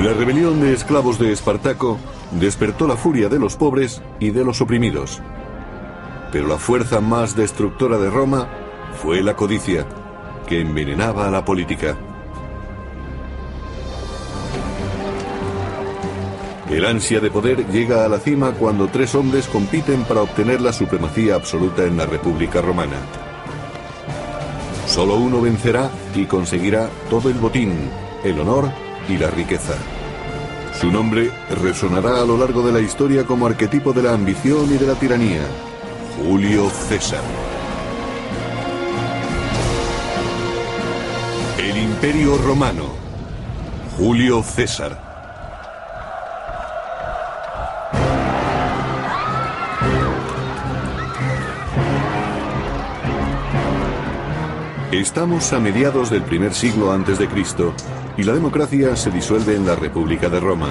La rebelión de esclavos de Espartaco despertó la furia de los pobres y de los oprimidos. Pero la fuerza más destructora de Roma fue la codicia, que envenenaba a la política. El ansia de poder llega a la cima cuando tres hombres compiten para obtener la supremacía absoluta en la República Romana. Solo uno vencerá y conseguirá todo el botín, el honor y la riqueza. Su nombre resonará a lo largo de la historia como arquetipo de la ambición y de la tiranía: Julio César. El Imperio Romano. Julio César. Estamos a mediados del primer siglo antes de Cristo y la democracia se disuelve en la República de Roma.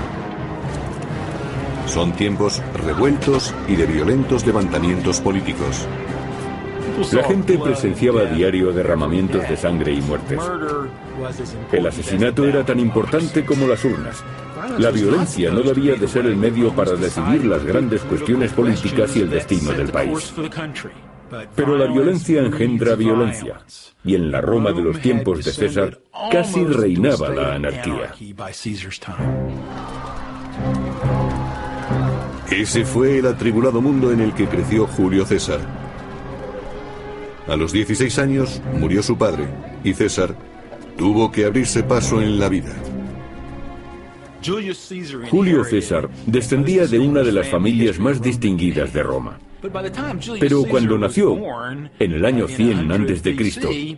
Son tiempos revueltos y de violentos levantamientos políticos. La gente presenciaba a diario derramamientos de sangre y muertes. El asesinato era tan importante como las urnas. La violencia no debía de ser el medio para decidir las grandes cuestiones políticas y el destino del país. Pero la violencia engendra violencia, y en la Roma de los tiempos de César casi reinaba la anarquía. Ese fue el atribulado mundo en el que creció Julio César. A los 16 años murió su padre, y César tuvo que abrirse paso en la vida. Julio César descendía de una de las familias más distinguidas de Roma. Pero cuando nació, en el año 100 a.C.,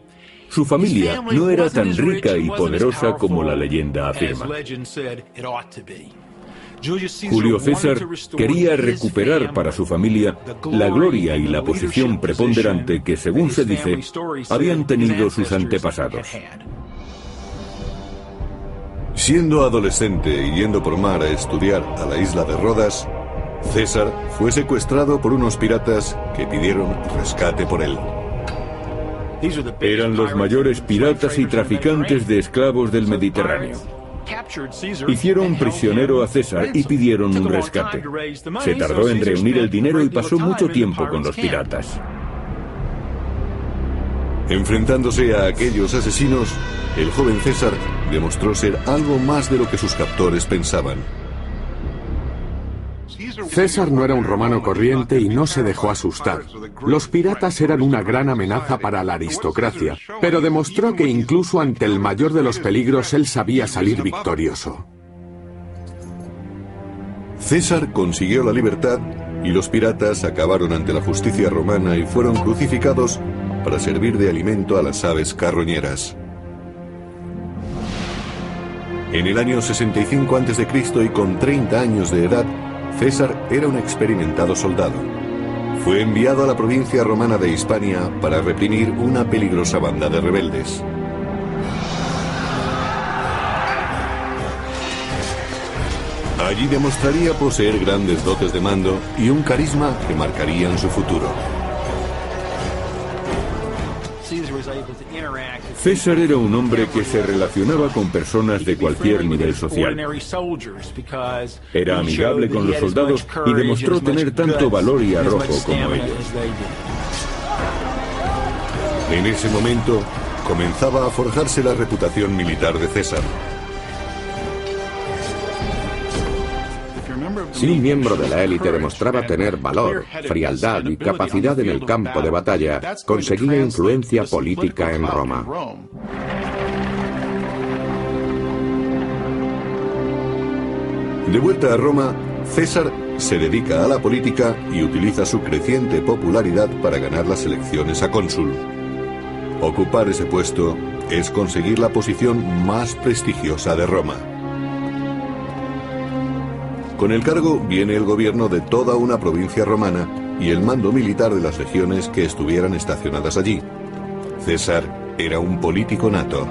su familia no era tan rica y poderosa como la leyenda afirma. Julio César quería recuperar para su familia la gloria y la posición preponderante que, según se dice, habían tenido sus antepasados. Siendo adolescente y yendo por mar a estudiar a la isla de Rodas, César fue secuestrado por unos piratas que pidieron rescate por él. Eran los mayores piratas y traficantes de esclavos del Mediterráneo. Hicieron prisionero a César y pidieron un rescate. Se tardó en reunir el dinero y pasó mucho tiempo con los piratas. Enfrentándose a aquellos asesinos, el joven César demostró ser algo más de lo que sus captores pensaban. César no era un romano corriente y no se dejó asustar. Los piratas eran una gran amenaza para la aristocracia, pero demostró que incluso ante el mayor de los peligros él sabía salir victorioso. César consiguió la libertad y los piratas acabaron ante la justicia romana y fueron crucificados para servir de alimento a las aves carroñeras. En el año 65 a.C. y con 30 años de edad, César era un experimentado soldado. Fue enviado a la provincia romana de Hispania para reprimir una peligrosa banda de rebeldes. Allí demostraría poseer grandes dotes de mando y un carisma que marcarían su futuro. César era un hombre que se relacionaba con personas de cualquier nivel social. Era amigable con los soldados y demostró tener tanto valor y arrojo como ellos. En ese momento comenzaba a forjarse la reputación militar de César. Si un miembro de la élite demostraba tener valor, frialdad y capacidad en el campo de batalla, conseguía influencia política en Roma. De vuelta a Roma, César se dedica a la política y utiliza su creciente popularidad para ganar las elecciones a cónsul. Ocupar ese puesto es conseguir la posición más prestigiosa de Roma. Con el cargo viene el gobierno de toda una provincia romana y el mando militar de las legiones que estuvieran estacionadas allí. César era un político nato.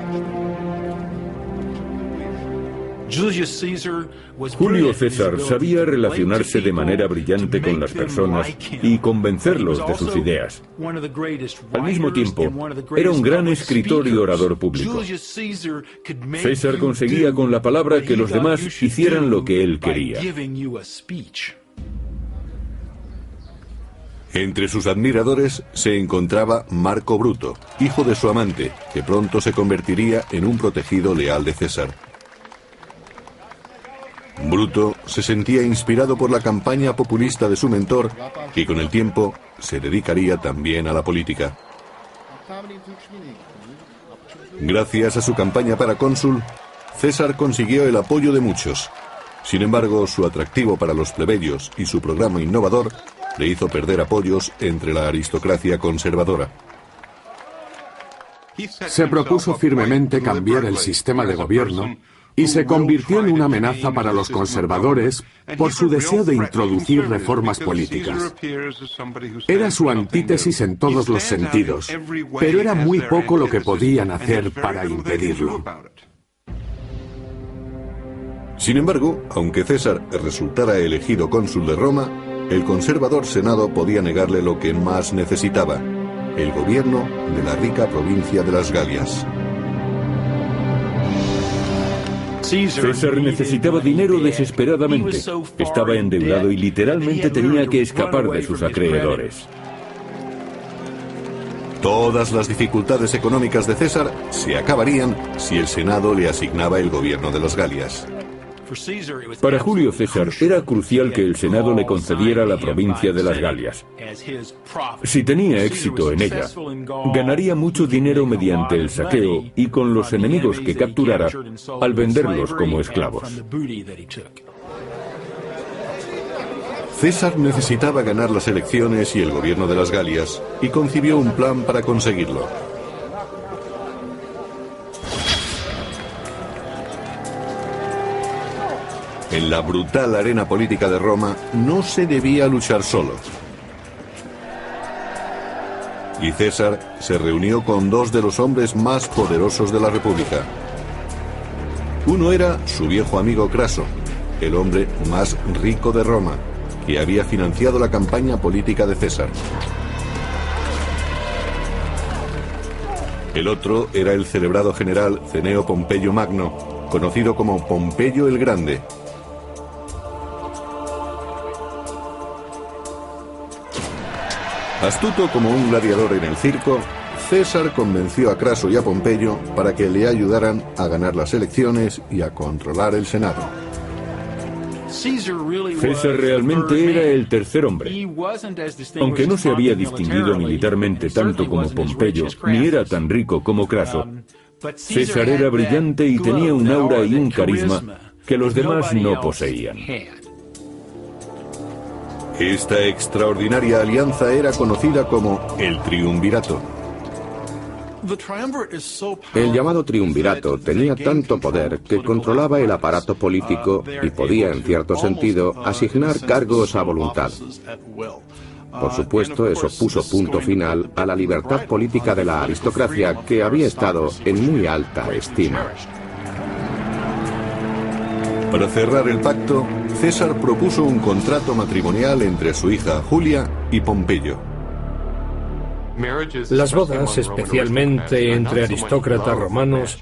Julio César sabía relacionarse de manera brillante con las personas y convencerlos de sus ideas. Al mismo tiempo, era un gran escritor y orador público. César conseguía con la palabra que los demás hicieran lo que él quería. Entre sus admiradores se encontraba Marco Bruto, hijo de su amante, que pronto se convertiría en un protegido leal de César. Bruto se sentía inspirado por la campaña populista de su mentor y con el tiempo se dedicaría también a la política. Gracias a su campaña para cónsul, César consiguió el apoyo de muchos. Sin embargo, su atractivo para los plebeyos y su programa innovador le hizo perder apoyos entre la aristocracia conservadora. Se propuso firmemente cambiar el sistema de gobierno y se convirtió en una amenaza para los conservadores por su deseo de introducir reformas políticas. Era su antítesis en todos los sentidos, pero era muy poco lo que podían hacer para impedirlo. Sin embargo, aunque César resultara elegido cónsul de Roma, el conservador Senado podía negarle lo que más necesitaba: el gobierno de la rica provincia de las Galias. César necesitaba dinero desesperadamente. Estaba endeudado y literalmente tenía que escapar de sus acreedores. Todas las dificultades económicas de César se acabarían si el Senado le asignaba el gobierno de las Galias. Para Julio César era crucial que el Senado le concediera la provincia de las Galias. Si tenía éxito en ella, ganaría mucho dinero mediante el saqueo y con los enemigos que capturara al venderlos como esclavos. César necesitaba ganar las elecciones y el gobierno de las Galias, y concibió un plan para conseguirlo. En la brutal arena política de Roma no se debía luchar solo. Y César se reunió con dos de los hombres más poderosos de la República. Uno era su viejo amigo Craso, el hombre más rico de Roma, que había financiado la campaña política de César. El otro era el celebrado general Cneo Pompeyo Magno, conocido como Pompeyo el Grande. Astuto como un gladiador en el circo, César convenció a Craso y a Pompeyo para que le ayudaran a ganar las elecciones y a controlar el Senado. César realmente era el tercer hombre. Aunque no se había distinguido militarmente tanto como Pompeyo, ni era tan rico como Craso, César era brillante y tenía un aura y un carisma que los demás no poseían. Esta extraordinaria alianza era conocida como el Triunvirato. El llamado triunvirato tenía tanto poder que controlaba el aparato político y podía, en cierto sentido, asignar cargos a voluntad. Por supuesto, eso puso punto final a la libertad política de la aristocracia, que había estado en muy alta estima. Para cerrar el pacto, César propuso un contrato matrimonial entre su hija Julia y Pompeyo. Las bodas, especialmente entre aristócratas romanos,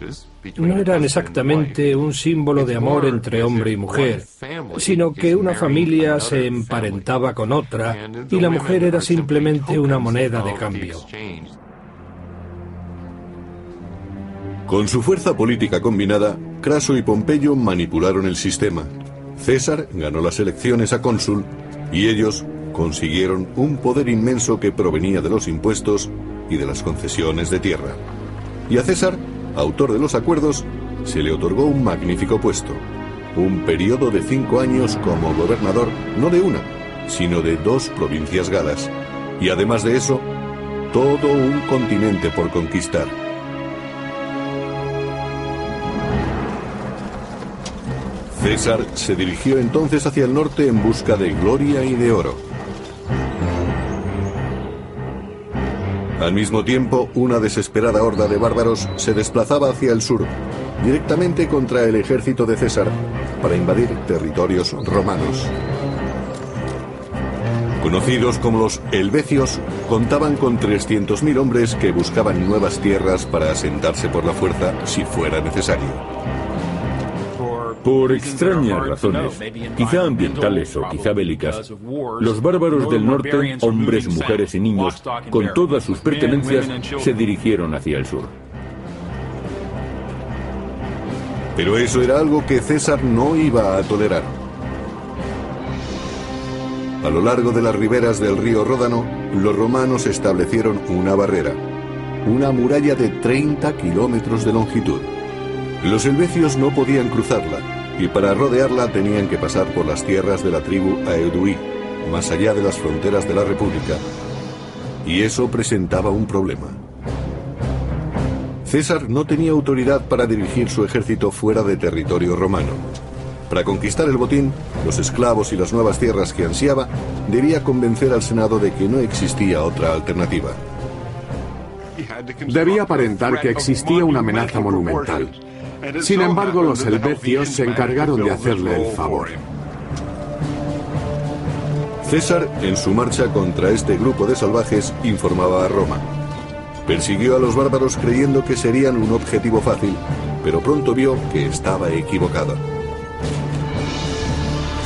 no eran exactamente un símbolo de amor entre hombre y mujer, sino que una familia se emparentaba con otra y la mujer era simplemente una moneda de cambio. Con su fuerza política combinada, Craso y Pompeyo manipularon el sistema. César ganó las elecciones a cónsul y ellos consiguieron un poder inmenso que provenía de los impuestos y de las concesiones de tierra. Y a César, autor de los acuerdos, se le otorgó un magnífico puesto, un periodo de 5 años como gobernador no de una, sino de 2 provincias galas, y además de eso, todo un continente por conquistar. César se dirigió entonces hacia el norte en busca de gloria y de oro. Al mismo tiempo, una desesperada horda de bárbaros se desplazaba hacia el sur, directamente contra el ejército de César para invadir territorios romanos. Conocidos como los helvecios, contaban con 300.000 hombres que buscaban nuevas tierras para asentarse por la fuerza si fuera necesario. Por extrañas razones, quizá ambientales o quizá bélicas, los bárbaros del norte, hombres, mujeres y niños, con todas sus pertenencias, se dirigieron hacia el sur. Pero eso era algo que César no iba a tolerar. A lo largo de las riberas del río Ródano, los romanos establecieron una barrera, una muralla de 30 kilómetros de longitud. Los helvecios no podían cruzarla, y para rodearla tenían que pasar por las tierras de la tribu Aeduí, más allá de las fronteras de la República. Y eso presentaba un problema. César no tenía autoridad para dirigir su ejército fuera de territorio romano. Para conquistar el botín, los esclavos y las nuevas tierras que ansiaba, debía convencer al Senado de que no existía otra alternativa. Debía aparentar que existía una amenaza monumental. Sin embargo, los helvecios se encargaron de hacerle el favor. César, en su marcha contra este grupo de salvajes, informaba a Roma. Persiguió a los bárbaros creyendo que serían un objetivo fácil, pero pronto vio que estaba equivocado.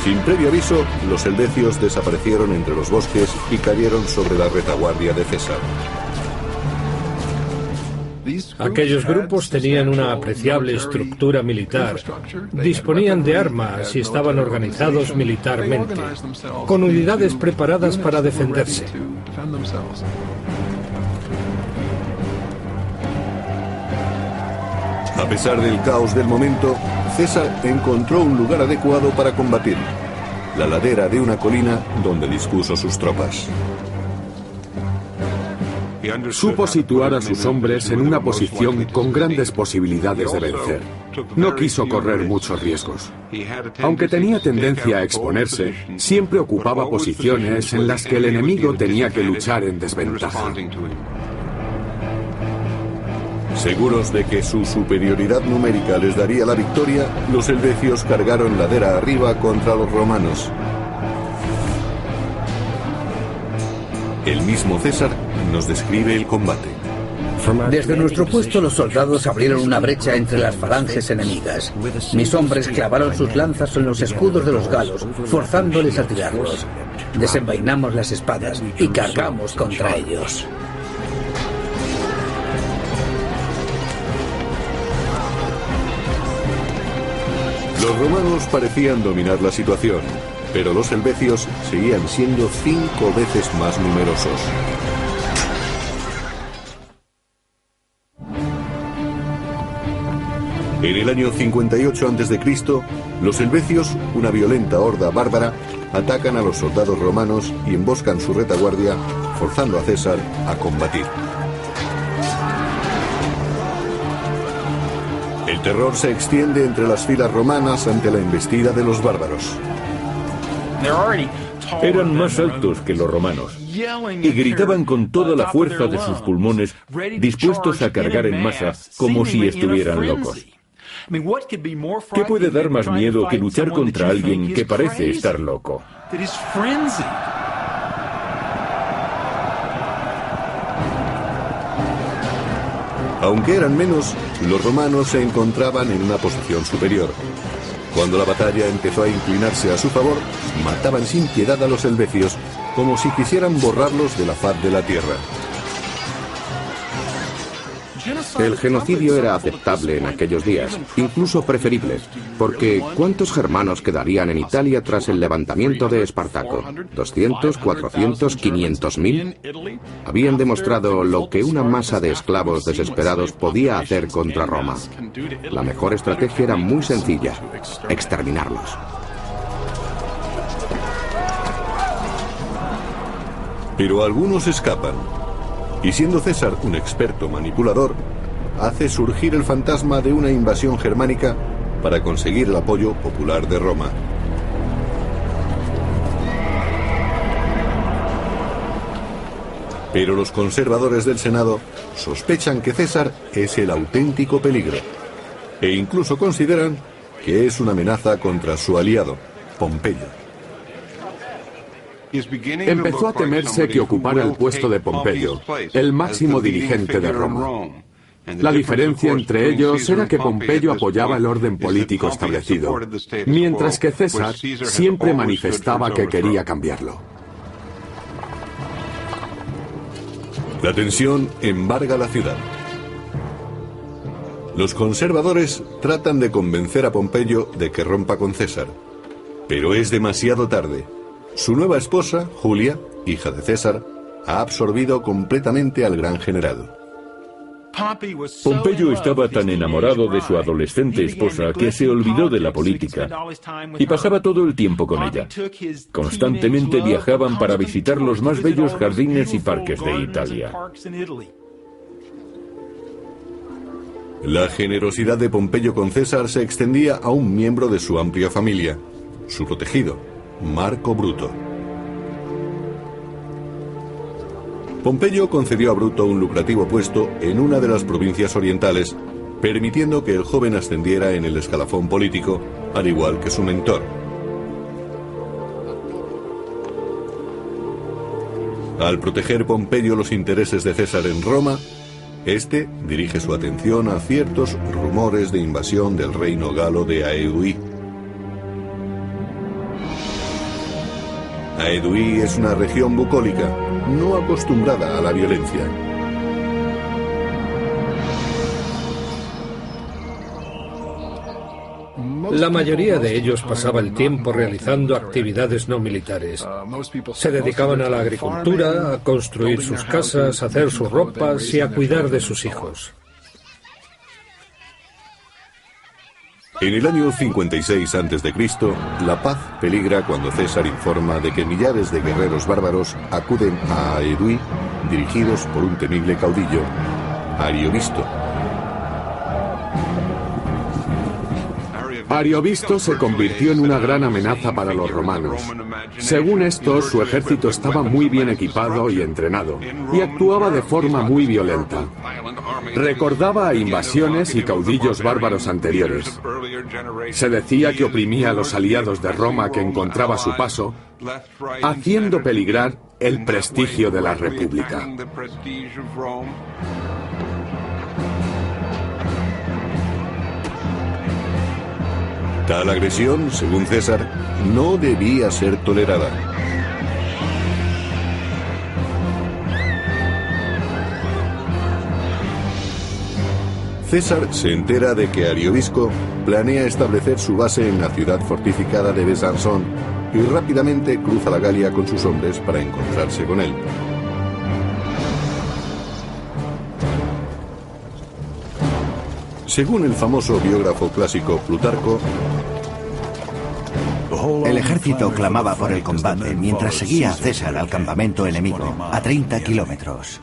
Sin previo aviso, los helvecios desaparecieron entre los bosques y cayeron sobre la retaguardia de César. Aquellos grupos tenían una apreciable estructura militar, disponían de armas y estaban organizados militarmente, con unidades preparadas para defenderse. A pesar del caos del momento, César encontró un lugar adecuado para combatir, la ladera de una colina donde dispuso sus tropas. Supo situar a sus hombres en una posición con grandes posibilidades de vencer. No quiso correr muchos riesgos. Aunque tenía tendencia a exponerse, siempre ocupaba posiciones en las que el enemigo tenía que luchar en desventaja. Seguros de que su superioridad numérica les daría la victoria, los helvecios cargaron ladera arriba contra los romanos. El mismo César nos describe el combate. Desde nuestro puesto los soldados abrieron una brecha entre las falanges enemigas. Mis hombres clavaron sus lanzas en los escudos de los galos, forzándoles a tirarlos. Desenvainamos las espadas y cargamos contra ellos. Los romanos parecían dominar la situación, pero los helvecios seguían siendo 5 veces más numerosos. En el año 58 a.C., los helvecios, una violenta horda bárbara, atacan a los soldados romanos y emboscan su retaguardia, forzando a César a combatir. El terror se extiende entre las filas romanas ante la embestida de los bárbaros. Eran más altos que los romanos y gritaban con toda la fuerza de sus pulmones, dispuestos a cargar en masa como si estuvieran locos. ¿Qué puede dar más miedo que luchar contra alguien que parece estar loco? Aunque eran menos, los romanos se encontraban en una posición superior. Cuando la batalla empezó a inclinarse a su favor, mataban sin piedad a los helvecios, como si quisieran borrarlos de la faz de la tierra. El genocidio era aceptable en aquellos días, incluso preferible, porque ¿cuántos germanos quedarían en Italia tras el levantamiento de Espartaco? ¿200, 400, 500.000? Habían demostrado lo que una masa de esclavos desesperados podía hacer contra Roma. La mejor estrategia era muy sencilla: exterminarlos. Pero algunos escapan. Y siendo César un experto manipulador, hace surgir el fantasma de una invasión germánica para conseguir el apoyo popular de Roma. Pero los conservadores del Senado sospechan que César es el auténtico peligro. e incluso consideran que es una amenaza contra su aliado, Pompeyo. Empezó a temerse que ocupara el puesto de Pompeyo, el máximo dirigente de Roma. La diferencia entre ellos era que Pompeyo apoyaba el orden político establecido, mientras que César siempre manifestaba que quería cambiarlo. La tensión embarga la ciudad. Los conservadores tratan de convencer a Pompeyo de que rompa con César, pero es demasiado tarde. Su nueva esposa, Julia, hija de César, ha absorbido completamente al gran general. Pompeyo estaba tan enamorado de su adolescente esposa que se olvidó de la política y pasaba todo el tiempo con ella. Constantemente viajaban para visitar los más bellos jardines y parques de Italia. La generosidad de Pompeyo con César se extendía a un miembro de su amplia familia, su protegido, Marco Bruto. Pompeyo concedió a Bruto un lucrativo puesto en una de las provincias orientales, permitiendo que el joven ascendiera en el escalafón político, al igual que su mentor. Al proteger Pompeyo los intereses de César en Roma, este dirige su atención a ciertos rumores de invasión del reino galo de Aedui. Aedui es una región bucólica, no acostumbrada a la violencia. La mayoría de ellos pasaba el tiempo realizando actividades no militares. Se dedicaban a la agricultura, a construir sus casas, a hacer sus ropas y a cuidar de sus hijos. En el año 56 a.C., la paz peligra cuando César informa de que millares de guerreros bárbaros acuden a Aedui, dirigidos por un temible caudillo, Ariovisto. Ariovisto se convirtió en una gran amenaza para los romanos. Según esto, su ejército estaba muy bien equipado y entrenado, y actuaba de forma muy violenta. Recordaba a invasiones y caudillos bárbaros anteriores. Se decía que oprimía a los aliados de Roma que encontraba a su paso, haciendo peligrar el prestigio de la República. Tal agresión, según César, no debía ser tolerada. César se entera de que Ariovisco planea establecer su base en la ciudad fortificada de Besançon y rápidamente cruza la Galia con sus hombres para encontrarse con él. Según el famoso biógrafo clásico Plutarco, el ejército clamaba por el combate mientras seguía a César al campamento enemigo, a 30 kilómetros.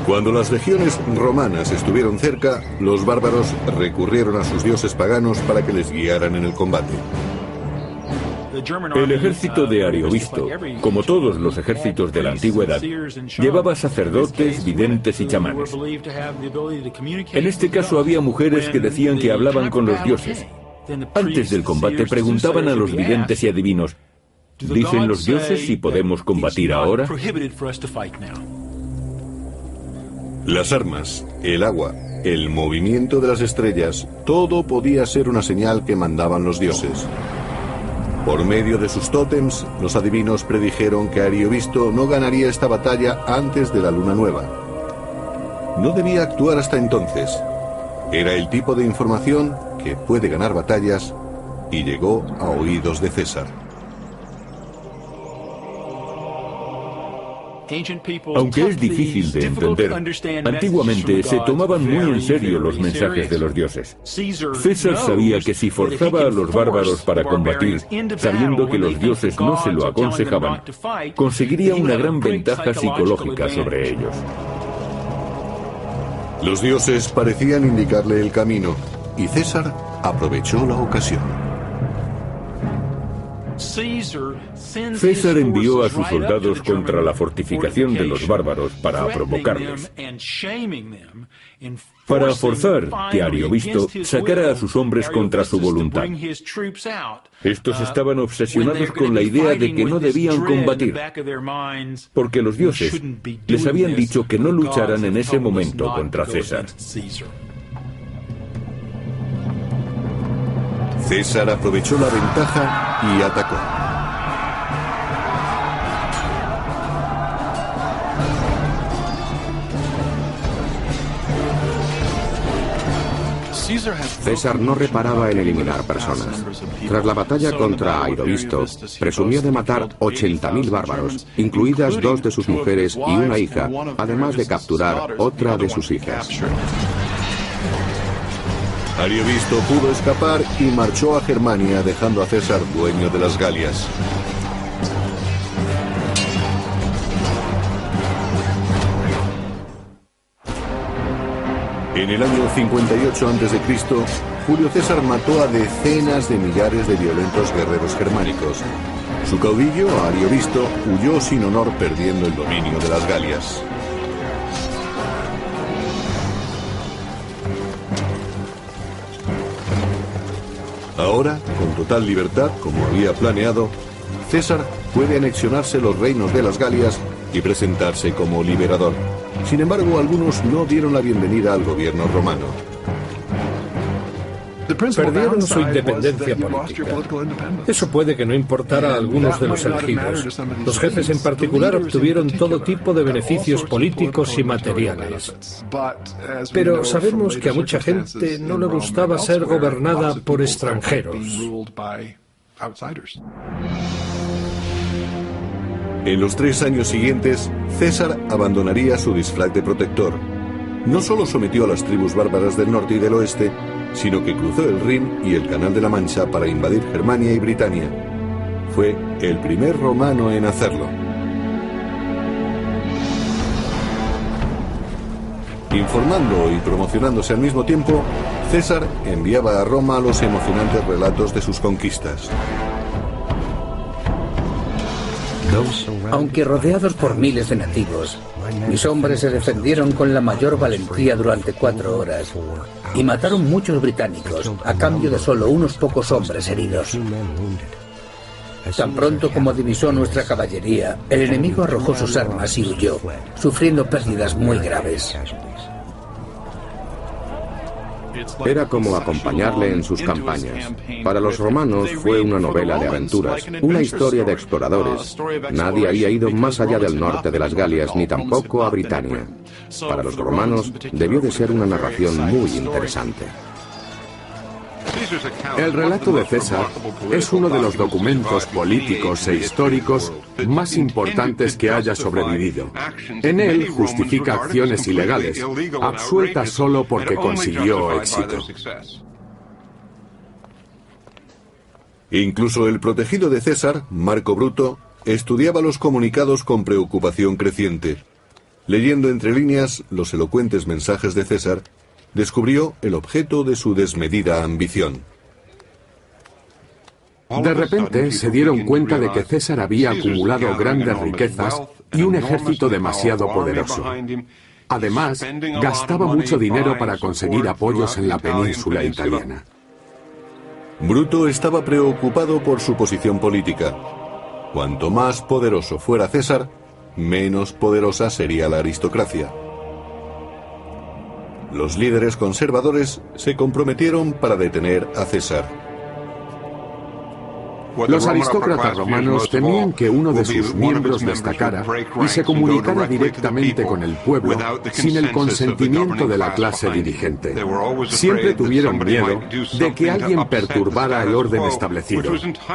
Cuando las legiones romanas estuvieron cerca, los bárbaros recurrieron a sus dioses paganos para que les guiaran en el combate. El ejército de Ariovisto, como todos los ejércitos de la antigüedad, llevaba sacerdotes, videntes y chamanes. En este caso había mujeres que decían que hablaban con los dioses. Antes del combate preguntaban a los videntes y adivinos, ¿dicen los dioses si podemos combatir ahora? Las armas, el agua, el movimiento de las estrellas, todo podía ser una señal que mandaban los dioses. Por medio de sus tótems, los adivinos predijeron que Ariovisto no ganaría esta batalla antes de la luna nueva. No debía actuar hasta entonces. Era el tipo de información que puede ganar batallas y llegó a oídos de César. Aunque es difícil de entender, antiguamente se tomaban muy en serio los mensajes de los dioses. César sabía que si forzaba a los bárbaros para combatir, sabiendo que los dioses no se lo aconsejaban, conseguiría una gran ventaja psicológica sobre ellos. Los dioses parecían indicarle el camino, y César aprovechó la ocasión. César envió a sus soldados contra la fortificación de los bárbaros para provocarlos, para forzar que Ariovisto sacara a sus hombres contra su voluntad. Estos estaban obsesionados con la idea de que no debían combatir, porque los dioses les habían dicho que no lucharan en ese momento contra César. César aprovechó la ventaja y atacó. César no reparaba en eliminar personas. Tras la batalla contra Aidovisto, presumió de matar 80.000 bárbaros, incluidas 2 de sus mujeres y una hija, además de capturar otra de sus hijas. Ariovisto pudo escapar y marchó a Germania, dejando a César dueño de las Galias. En el año 58 a.C., Julio César mató a decenas de millares de violentos guerreros germánicos. Su caudillo, Ariovisto, huyó sin honor, perdiendo el dominio de las Galias. Ahora, con total libertad, como había planeado, César puede anexionarse los reinos de las Galias y presentarse como liberador. Sin embargo, algunos no dieron la bienvenida al gobierno romano. Perdieron su independencia política. Eso puede que no importara a algunos de los elegidos. Los jefes en particular obtuvieron todo tipo de beneficios políticos y materiales. Pero sabemos que a mucha gente no le gustaba ser gobernada por extranjeros. En los 3 años siguientes, César abandonaría su disfraz de protector. No solo sometió a las tribus bárbaras del norte y del oeste, sino que cruzó el Rin y el Canal de la Mancha para invadir Germania y Britania. Fue el primer romano en hacerlo. Informando y promocionándose al mismo tiempo, César enviaba a Roma los emocionantes relatos de sus conquistas. Aunque rodeados por miles de nativos, mis hombres se defendieron con la mayor valentía durante 4 horas y mataron muchos británicos a cambio de solo unos pocos hombres heridos. Tan pronto como divisó nuestra caballería, el enemigo arrojó sus armas y huyó, sufriendo pérdidas muy graves. Era como acompañarle en sus campañas. Para los romanos fue una novela de aventuras, una historia de exploradores. Nadie había ido más allá del norte de las Galias, ni tampoco a Britania. Para los romanos debió de ser una narración muy interesante. El relato de César es uno de los documentos políticos e históricos más importantes que haya sobrevivido. En él justifica acciones ilegales, absueltas solo porque consiguió éxito. Incluso el protegido de César, Marco Bruto, estudiaba los comunicados con preocupación creciente. Leyendo entre líneas los elocuentes mensajes de César, descubrió el objeto de su desmedida ambición. De repente se dieron cuenta de que César había acumulado grandes riquezas y un ejército demasiado poderoso. Además, gastaba mucho dinero para conseguir apoyos en la península italiana. Bruto estaba preocupado por su posición política. Cuanto más poderoso fuera César, menos poderosa sería la aristocracia. Los líderes conservadores se comprometieron para detener a César. Los aristócratas romanos temían que uno de sus miembros destacara y se comunicara directamente con el pueblo sin el consentimiento de la clase dirigente. Siempre tuvieron miedo de que alguien perturbara el orden establecido,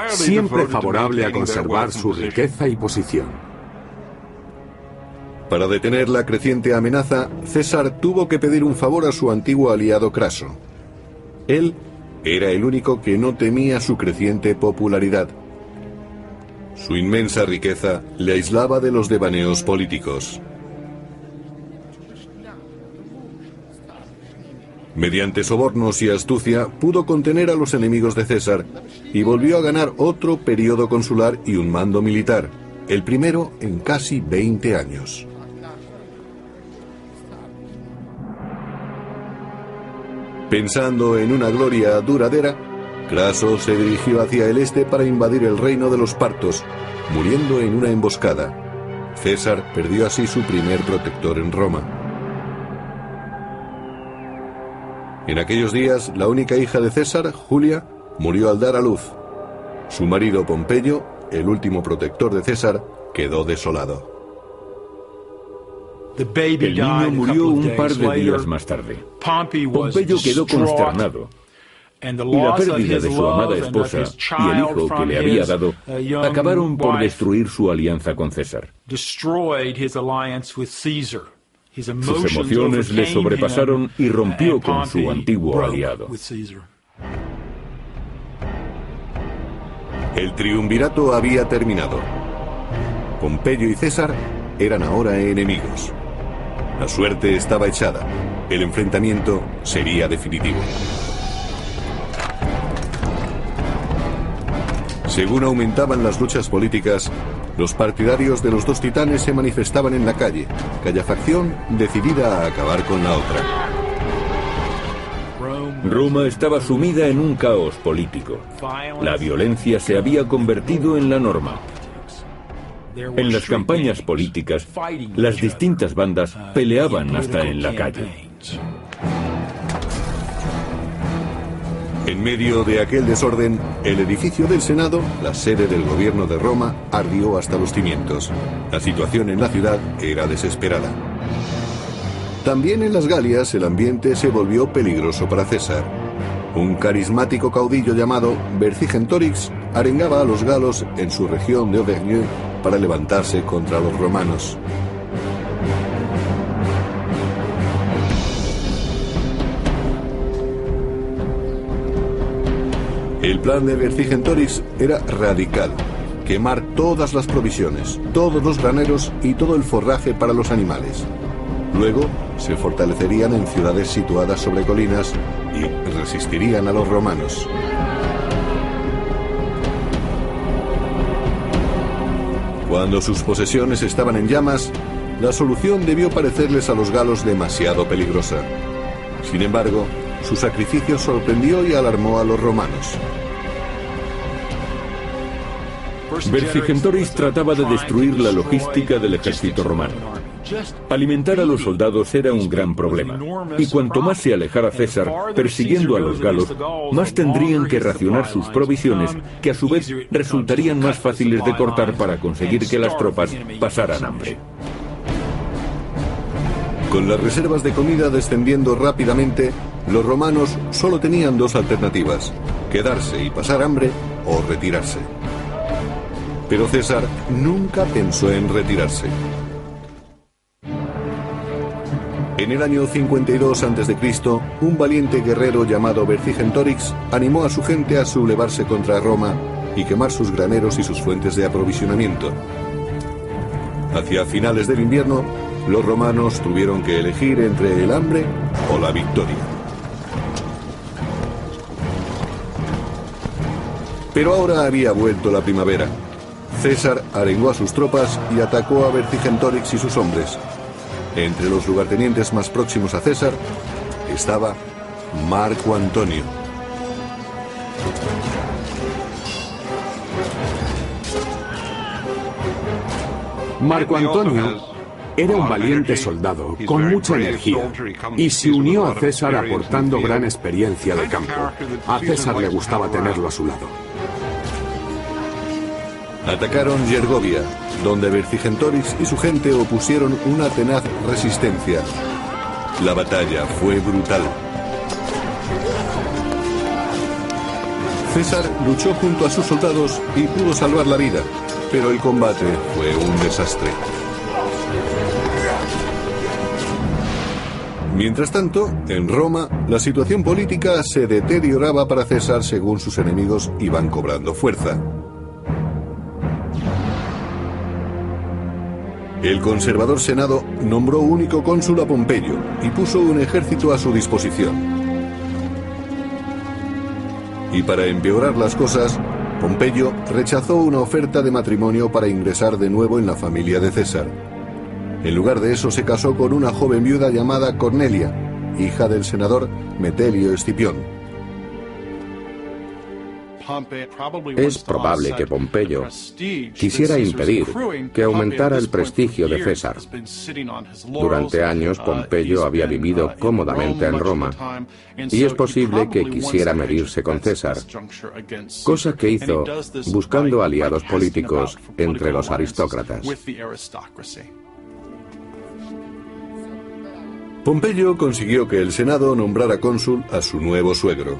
siempre favorable a conservar su riqueza y posición. Para detener la creciente amenaza, César tuvo que pedir un favor a su antiguo aliado Craso. Él era el único que no temía su creciente popularidad. Su inmensa riqueza le aislaba de los devaneos políticos. Mediante sobornos y astucia pudo contener a los enemigos de César y volvió a ganar otro periodo consular y un mando militar, el primero en casi 20 años. Pensando en una gloria duradera, Craso se dirigió hacia el este para invadir el reino de los partos, muriendo en una emboscada. César perdió así su primer protector en Roma. En aquellos días, la única hija de César, Julia, murió al dar a luz. Su marido Pompeyo, el último protector de César, quedó desolado. El niño murió un par de días más tarde. Pompeyo quedó consternado, y la pérdida de su amada esposa y el hijo que le había dado acabaron por destruir su alianza con César. Sus emociones le sobrepasaron y rompió con su antiguo aliado. El triunvirato había terminado. Pompeyo y César eran ahora enemigos. La suerte estaba echada. El enfrentamiento sería definitivo. Según aumentaban las luchas políticas, los partidarios de los dos titanes se manifestaban en la calle, cada facción decidida a acabar con la otra. Roma estaba sumida en un caos político. La violencia se había convertido en la norma. En las campañas políticas, las distintas bandas peleaban hasta en la calle. En medio de aquel desorden, el edificio del Senado, la sede del gobierno de Roma, ardió hasta los cimientos. La situación en la ciudad era desesperada. También en las Galias el ambiente se volvió peligroso para César. Un carismático caudillo llamado Vercingetorix arengaba a los galos en su región de Auvergne para levantarse contra los romanos. El plan de Vercingetorix era radical: quemar todas las provisiones, todos los graneros y todo el forraje para los animales. Luego se fortalecerían en ciudades situadas sobre colinas y resistirían a los romanos. Cuando sus posesiones estaban en llamas, la solución debió parecerles a los galos demasiado peligrosa. Sin embargo, su sacrificio sorprendió y alarmó a los romanos. Vercingetorix trataba de destruir la logística del ejército romano. Alimentar a los soldados era un gran problema, y cuanto más se alejara César persiguiendo a los galos, más tendrían que racionar sus provisiones, que a su vez resultarían más fáciles de cortar para conseguir que las tropas pasaran hambre. Con las reservas de comida descendiendo rápidamente, los romanos solo tenían dos alternativas: quedarse y pasar hambre o retirarse. Pero César nunca pensó en retirarse. En el año 52 a.C., un valiente guerrero llamado Vercingetorix animó a su gente a sublevarse contra Roma y quemar sus graneros y sus fuentes de aprovisionamiento. Hacia finales del invierno, los romanos tuvieron que elegir entre el hambre o la victoria. Pero ahora había vuelto la primavera. César arengó a sus tropas y atacó a Vercingetorix y sus hombres. Entre los lugartenientes más próximos a César estaba Marco Antonio. Marco Antonio era un valiente soldado con mucha energía y se unió a César aportando gran experiencia de campo. A César le gustaba tenerlo a su lado. Atacaron Gergovia, donde Vercingetorix y su gente opusieron una tenaz resistencia. La batalla fue brutal. César luchó junto a sus soldados y pudo salvar la vida, pero el combate fue un desastre. Mientras tanto, en Roma, la situación política se deterioraba para César según sus enemigos iban cobrando fuerza. El conservador Senado nombró único cónsul a Pompeyo y puso un ejército a su disposición. Y para empeorar las cosas, Pompeyo rechazó una oferta de matrimonio para ingresar de nuevo en la familia de César. En lugar de eso se casó con una joven viuda llamada Cornelia, hija del senador Metelio Escipión. Es probable que Pompeyo quisiera impedir que aumentara el prestigio de César. Durante años Pompeyo había vivido cómodamente en Roma y es posible que quisiera medirse con César, cosa que hizo buscando aliados políticos entre los aristócratas. Pompeyo consiguió que el Senado nombrara cónsul a su nuevo suegro.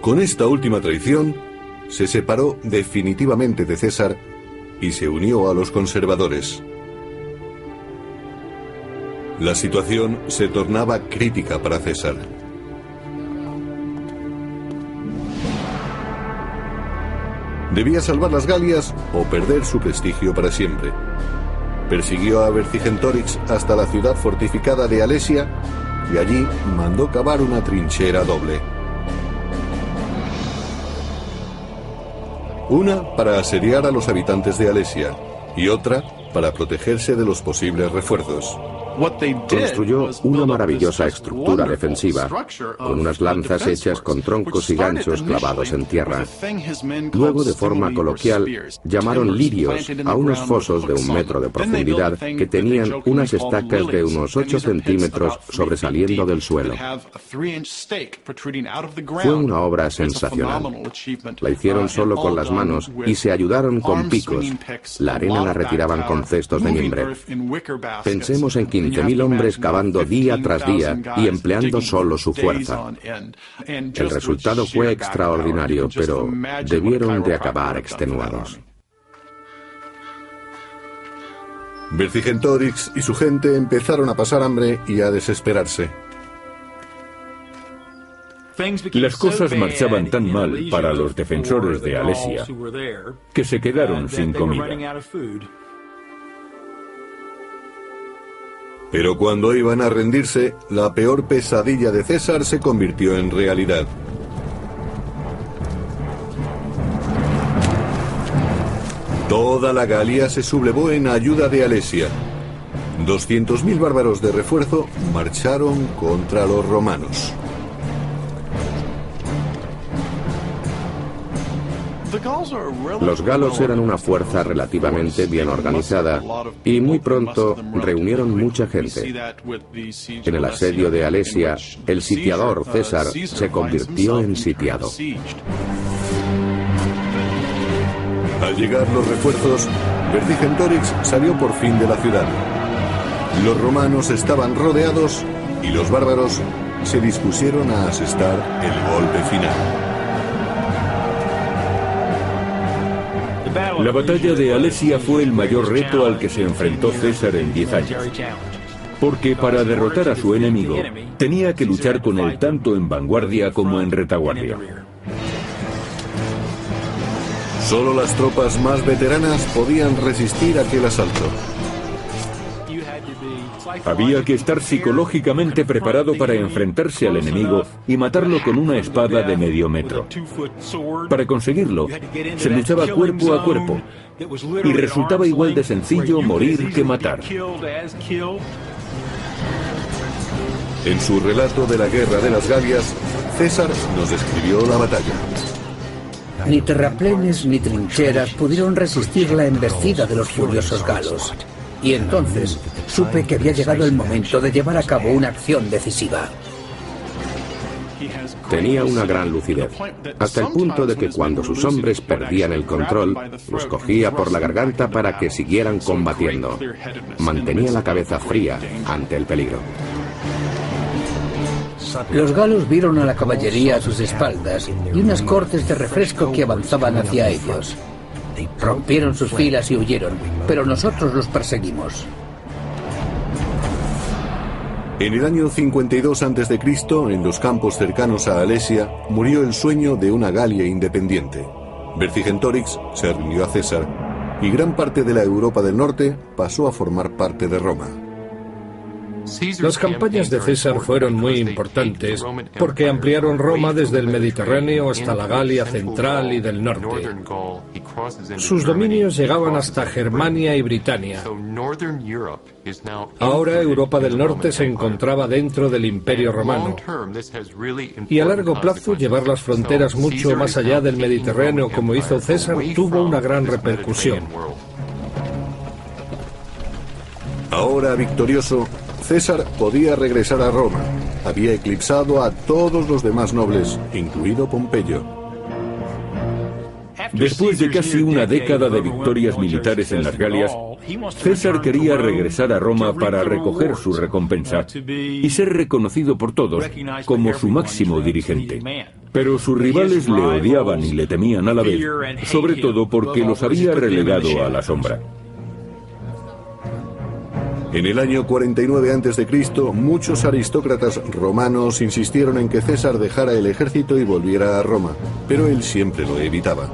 Con esta última traición, se separó definitivamente de César y se unió a los conservadores. La situación se tornaba crítica para César. Debía salvar las Galias o perder su prestigio para siempre. Persiguió a Vercingetorix hasta la ciudad fortificada de Alesia y allí mandó cavar una trinchera doble. Una para asediar a los habitantes de Alesia y otra para protegerse de los posibles refuerzos. Construyó una maravillosa estructura defensiva, con unas lanzas hechas con troncos y ganchos clavados en tierra. Luego, de forma coloquial, llamaron lirios a unos fosos de 1 metro de profundidad que tenían unas estacas de unos 8 centímetros sobresaliendo del suelo. Fue una obra sensacional. La hicieron solo con las manos y se ayudaron con picos. La arena la retiraban con cestos de mimbre. Pensemos en 15.000 hombres cavando día tras día y empleando solo su fuerza. El resultado fue extraordinario, pero debieron de acabar extenuados. Vercingetorix y su gente empezaron a pasar hambre y a desesperarse. Las cosas marchaban tan mal para los defensores de Alesia que se quedaron sin comida. Pero cuando iban a rendirse, la peor pesadilla de César se convirtió en realidad. Toda la Galia se sublevó en ayuda de Alesia. 200.000 bárbaros de refuerzo marcharon contra los romanos. Los galos eran una fuerza relativamente bien organizada y muy pronto reunieron mucha gente. En el asedio de Alesia, el sitiador César se convirtió en sitiado. Al llegar los refuerzos, Vercingetorix salió por fin de la ciudad. Los romanos estaban rodeados y los bárbaros se dispusieron a asestar el golpe final. La batalla de Alesia fue el mayor reto al que se enfrentó César en 10 años. Porque para derrotar a su enemigo, tenía que luchar con él tanto en vanguardia como en retaguardia. Solo las tropas más veteranas podían resistir aquel asalto. Había que estar psicológicamente preparado para enfrentarse al enemigo y matarlo con una espada de medio metro. Para conseguirlo, se luchaba cuerpo a cuerpo, y resultaba igual de sencillo morir que matar. En su relato de la guerra de las Galias, César nos describió la batalla. Ni terraplenes ni trincheras pudieron resistir la embestida de los furiosos galos. Y entonces supe que había llegado el momento de llevar a cabo una acción decisiva. Tenía una gran lucidez, hasta el punto de que cuando sus hombres perdían el control, los cogía por la garganta para que siguieran combatiendo. Mantenía la cabeza fría ante el peligro. Los galos vieron a la caballería a sus espaldas y unas cortes de refresco que avanzaban hacia ellos. Rompieron sus filas y huyeron, pero nosotros los perseguimos. En el año 52 a.C., en los campos cercanos a Alesia, murió el sueño de una Galia independiente. Vercingetorix se rindió a César y gran parte de la Europa del norte pasó a formar parte de Roma. Las campañas de César fueron muy importantes porque ampliaron Roma desde el Mediterráneo hasta la Galia central y del norte. Sus dominios llegaban hasta Germania y Britania. Ahora Europa del Norte se encontraba dentro del Imperio Romano. Y a largo plazo llevar las fronteras mucho más allá del Mediterráneo como hizo César tuvo una gran repercusión. Ahora victorioso, César podía regresar a Roma. Había eclipsado a todos los demás nobles, incluido Pompeyo. Después de casi una década de victorias militares en las Galias, César quería regresar a Roma para recoger su recompensa y ser reconocido por todos como su máximo dirigente. Pero sus rivales le odiaban y le temían a la vez, sobre todo porque los había relegado a la sombra. En el año 49 a.C., muchos aristócratas romanos insistieron en que César dejara el ejército y volviera a Roma, pero él siempre lo evitaba.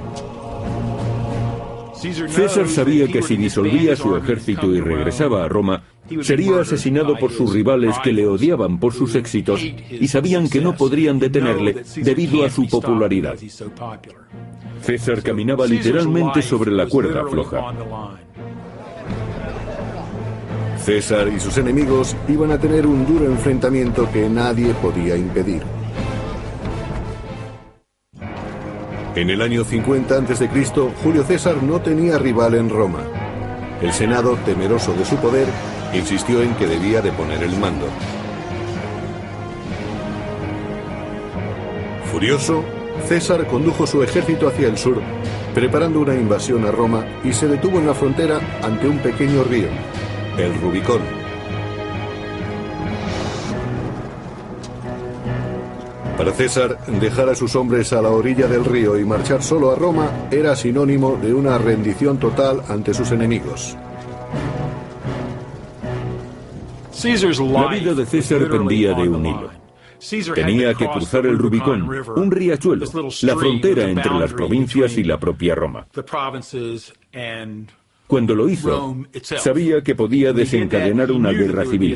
César sabía que si disolvía su ejército y regresaba a Roma, sería asesinado por sus rivales que le odiaban por sus éxitos y sabían que no podrían detenerle debido a su popularidad. César caminaba literalmente sobre la cuerda floja. César y sus enemigos iban a tener un duro enfrentamiento que nadie podía impedir. En el año 50 a.C., Julio César no tenía rival en Roma. El Senado, temeroso de su poder, insistió en que debía de poner el mando. Furioso, César condujo su ejército hacia el sur, preparando una invasión a Roma, y se detuvo en la frontera ante un pequeño río, el Rubicón. Para César, dejar a sus hombres a la orilla del río y marchar solo a Roma era sinónimo de una rendición total ante sus enemigos. La vida de César pendía de un hilo. Tenía que cruzar el Rubicón, un riachuelo, la frontera entre las provincias y la propia Roma. Cuando lo hizo, sabía que podía desencadenar una guerra civil,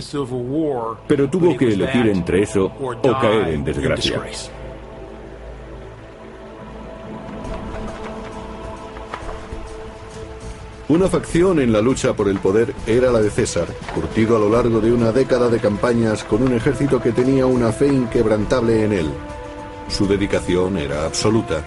pero tuvo que elegir entre eso o caer en desgracia. Una facción en la lucha por el poder era la de César, curtido a lo largo de una década de campañas con un ejército que tenía una fe inquebrantable en él. Su dedicación era absoluta.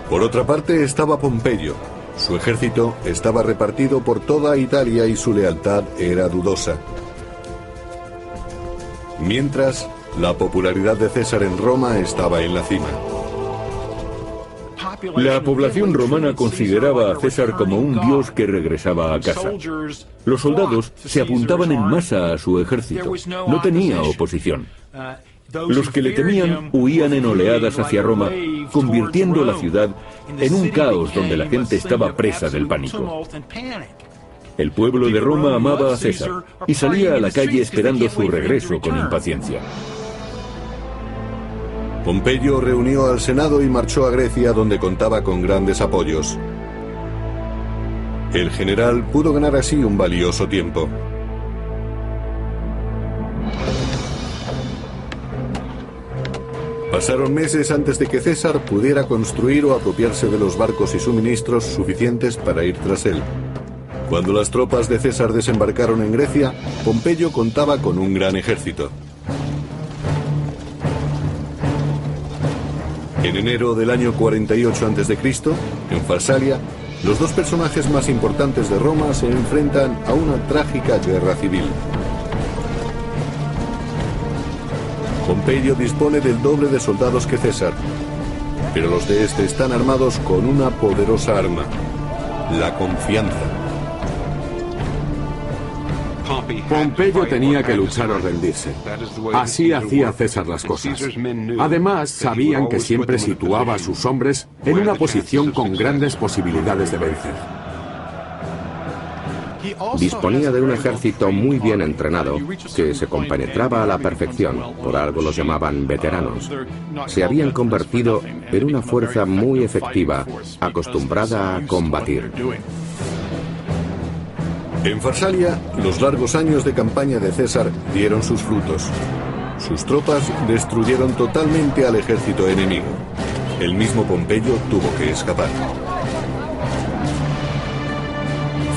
Por otra parte estaba Pompeyo. Su ejército estaba repartido por toda Italia y su lealtad era dudosa. Mientras, la popularidad de César en Roma estaba en la cima. La población romana consideraba a César como un dios que regresaba a casa. Los soldados se apuntaban en masa a su ejército. No tenía oposición. Los que le temían huían en oleadas hacia Roma, convirtiendo la ciudad en un caos donde la gente estaba presa del pánico. El pueblo de Roma amaba a César y salía a la calle esperando su regreso con impaciencia. Pompeyo reunió al Senado y marchó a Grecia, donde contaba con grandes apoyos. El general pudo ganar así un valioso tiempo. Pasaron meses antes de que César pudiera construir o apropiarse de los barcos y suministros suficientes para ir tras él. Cuando las tropas de César desembarcaron en Grecia, Pompeyo contaba con un gran ejército. En enero del año 48 a.C., en Farsalia, los dos personajes más importantes de Roma se enfrentan a una trágica guerra civil. Pompeyo dispone del doble de soldados que César, pero los de este están armados con una poderosa arma, la confianza. Pompeyo tenía que luchar o rendirse. Así hacía César las cosas. Además, sabían que siempre situaba a sus hombres en una posición con grandes posibilidades de vencer. Disponía de un ejército muy bien entrenado, que se compenetraba a la perfección, por algo los llamaban veteranos. Se habían convertido en una fuerza muy efectiva, acostumbrada a combatir. En Farsalia, los largos años de campaña de César dieron sus frutos. Sus tropas destruyeron totalmente al ejército enemigo. El mismo Pompeyo tuvo que escapar.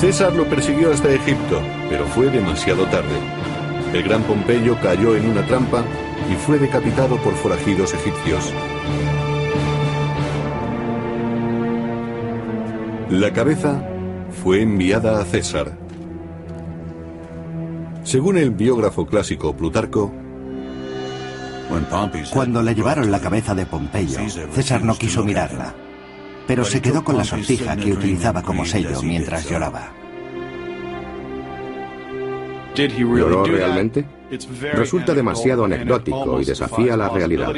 César lo persiguió hasta Egipto, pero fue demasiado tarde. El gran Pompeyo cayó en una trampa y fue decapitado por forajidos egipcios. La cabeza fue enviada a César. Según el biógrafo clásico Plutarco, cuando le llevaron la cabeza de Pompeyo, César no quiso mirarla, pero se quedó con la sortija que utilizaba como sello mientras lloraba. ¿Lloró realmente? Resulta demasiado anecdótico y desafía la realidad.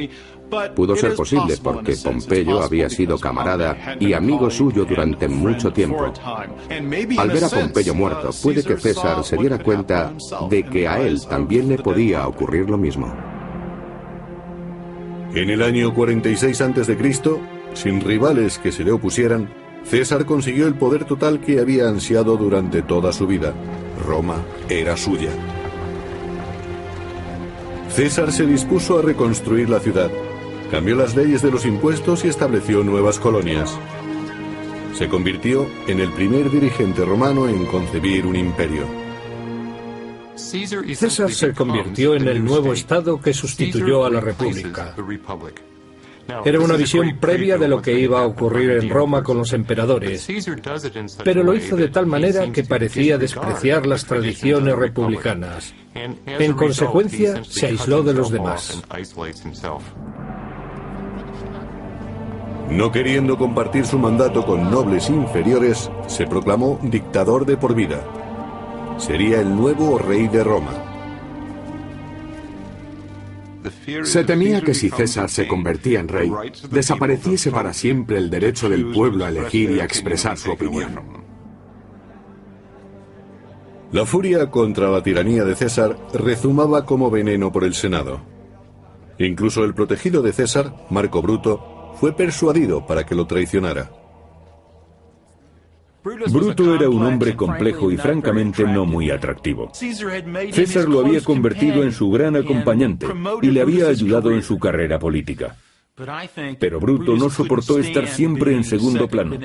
Pudo ser posible porque Pompeyo había sido camarada y amigo suyo durante mucho tiempo. Al ver a Pompeyo muerto, puede que César se diera cuenta de que a él también le podía ocurrir lo mismo. En el año 46 a.C., sin rivales que se le opusieran, César consiguió el poder total que había ansiado durante toda su vida. Roma era suya. César se dispuso a reconstruir la ciudad, cambió las leyes de los impuestos y estableció nuevas colonias. Se convirtió en el primer dirigente romano en concebir un imperio. César se convirtió en el nuevo Estado que sustituyó a la República. Era una visión previa de lo que iba a ocurrir en Roma con los emperadores, pero lo hizo de tal manera que parecía despreciar las tradiciones republicanas. En consecuencia, se aisló de los demás. No queriendo compartir su mandato con nobles inferiores, se proclamó dictador de por vida. Sería el nuevo rey de Roma. Se temía que si César se convertía en rey, desapareciese para siempre el derecho del pueblo a elegir y a expresar su opinión. La furia contra la tiranía de César rezumaba como veneno por el Senado. Incluso el protegido de César, Marco Bruto, fue persuadido para que lo traicionara. Bruto era un hombre complejo y francamente no muy atractivo. César lo había convertido en su gran acompañante y le había ayudado en su carrera política. Pero Bruto no soportó estar siempre en segundo plano.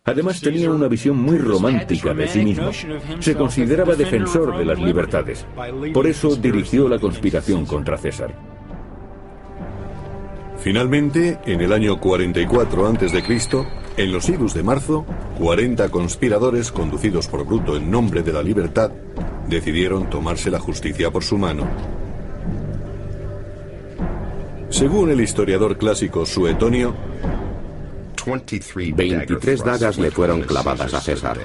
Además tenía una visión muy romántica de sí mismo. Se consideraba defensor de las libertades. Por eso dirigió la conspiración contra César. Finalmente, en el año 44 a.C., en los idus de marzo, 40 conspiradores conducidos por Bruto en nombre de la libertad decidieron tomarse la justicia por su mano. Según el historiador clásico Suetonio, 23 dagas le fueron clavadas a César.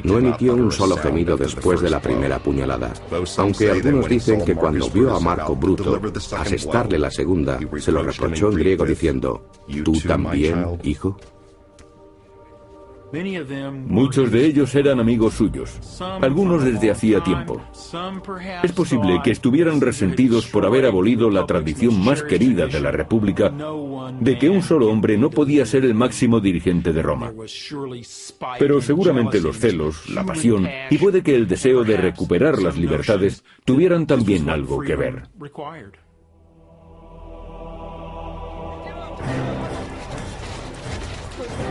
No emitió un solo gemido después de la primera puñalada, aunque algunos dicen que cuando vio a Marco Bruto asestarle la segunda, se lo reprochó en griego diciendo: ¿tú también, hijo? Muchos de ellos eran amigos suyos, algunos desde hacía tiempo. Es posible que estuvieran resentidos por haber abolido la tradición más querida de la República de que un solo hombre no podía ser el máximo dirigente de Roma. Pero seguramente los celos, la pasión y puede que el deseo de recuperar las libertades tuvieran también algo que ver.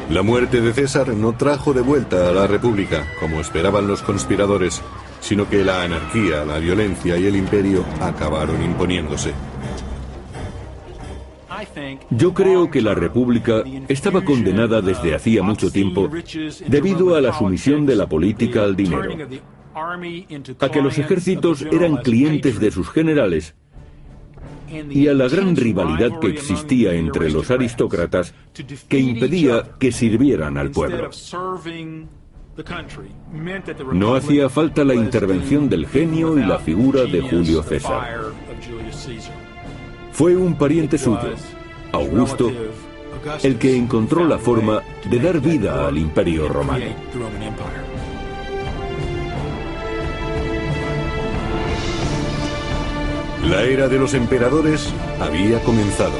La muerte de César no trajo de vuelta a la República, como esperaban los conspiradores, sino que la anarquía, la violencia y el imperio acabaron imponiéndose. Yo creo que la República estaba condenada desde hacía mucho tiempo debido a la sumisión de la política al dinero, a que los ejércitos eran clientes de sus generales y a la gran rivalidad que existía entre los aristócratas que impedía que sirvieran al pueblo. No hacía falta la intervención del genio y la figura de Julio César. Fue un pariente suyo, Augusto, el que encontró la forma de dar vida al Imperio Romano. La era de los emperadores había comenzado,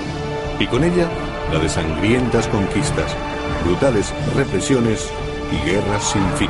y con ella la de sangrientas conquistas, brutales represiones y guerras sin fin.